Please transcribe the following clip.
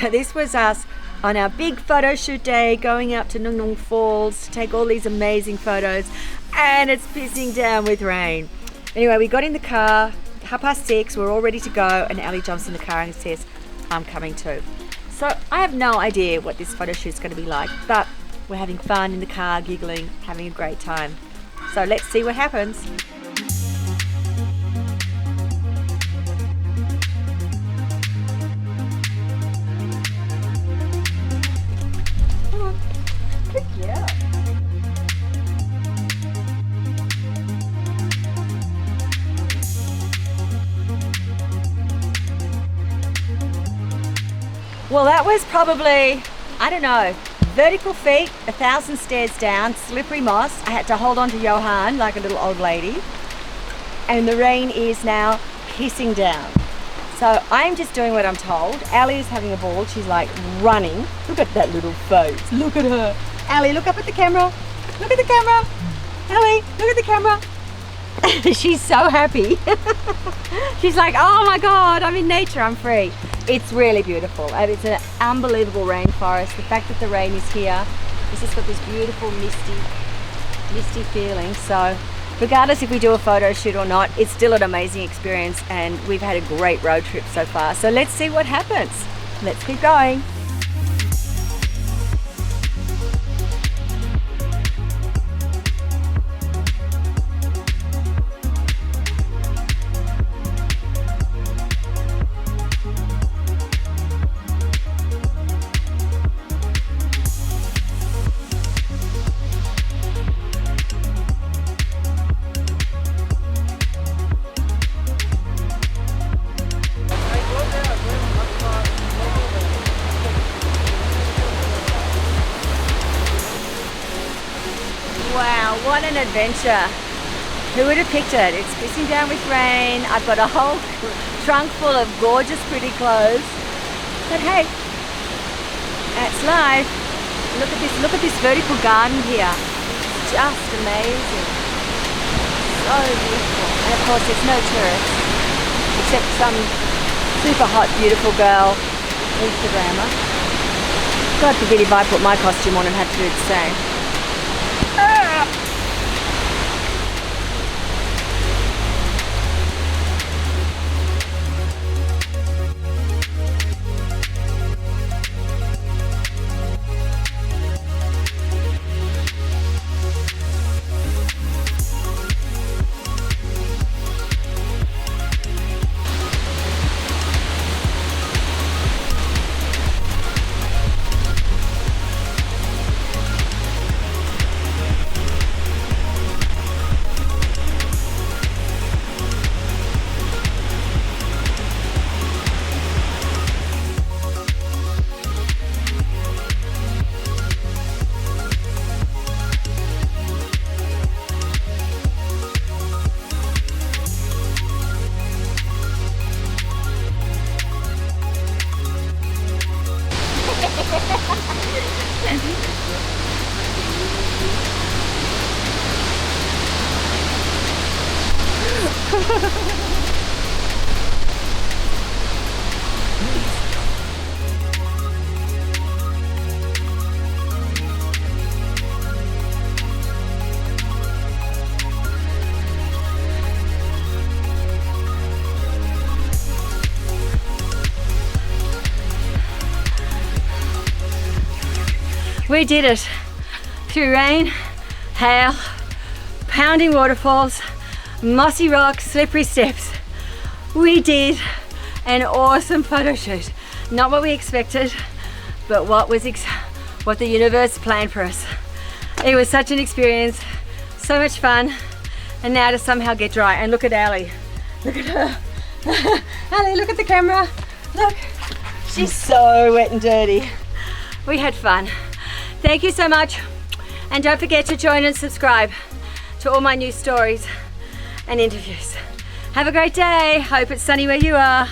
So this was us on our big photo shoot day, going out to Nungnung Falls to take all these amazing photos, and it's pissing down with rain. Anyway, we got in the car, 6:30, we're all ready to go, and Ali jumps in the car and says, I'm coming too. So I have no idea what this photo shoot is going to be like, but we're having fun in the car, giggling, having a great time. So let's see what happens. Yeah. Well, that was probably, I don't know, vertical feet, 1,000 stairs down, slippery moss. I had to hold on to Johan like a little old lady. And the rain is now pissing down. So I'm just doing what I'm told. Ali is having a ball. She's like running. Look at that little face. Look at her. Ali, look up at the camera. Look at the camera. Ali, look at the camera. She's so happy. She's like, oh my God, I'm in nature, I'm free. It's really beautiful. And it's an unbelievable rainforest. The fact that the rain is here, it's just got this beautiful misty feeling. So regardless if we do a photo shoot or not, it's still an amazing experience, and we've had a great road trip so far. So let's see what happens. Let's keep going. Wow, what an adventure. Who would have picked it? It's pissing down with rain. I've got a whole trunk full of gorgeous, pretty clothes. But hey, that's life. Look at this vertical garden here. It's just amazing. So beautiful. And of course there's no tourists, except some super hot, beautiful girl Instagrammer. God forbid if I put my costume on and had to do the same. We did it through rain, hail, pounding waterfalls, mossy rocks, slippery steps. We did an awesome photo shoot. Not what we expected, but what the universe planned for us. It was such an experience, so much fun, and now to somehow get dry. And look at Ali. Look at her. Ali, look at the camera. Look, she's so wet and dirty. We had fun. Thank you so much, and don't forget to join and subscribe to all my new stories and interviews. Have a great day. Hope it's sunny where you are.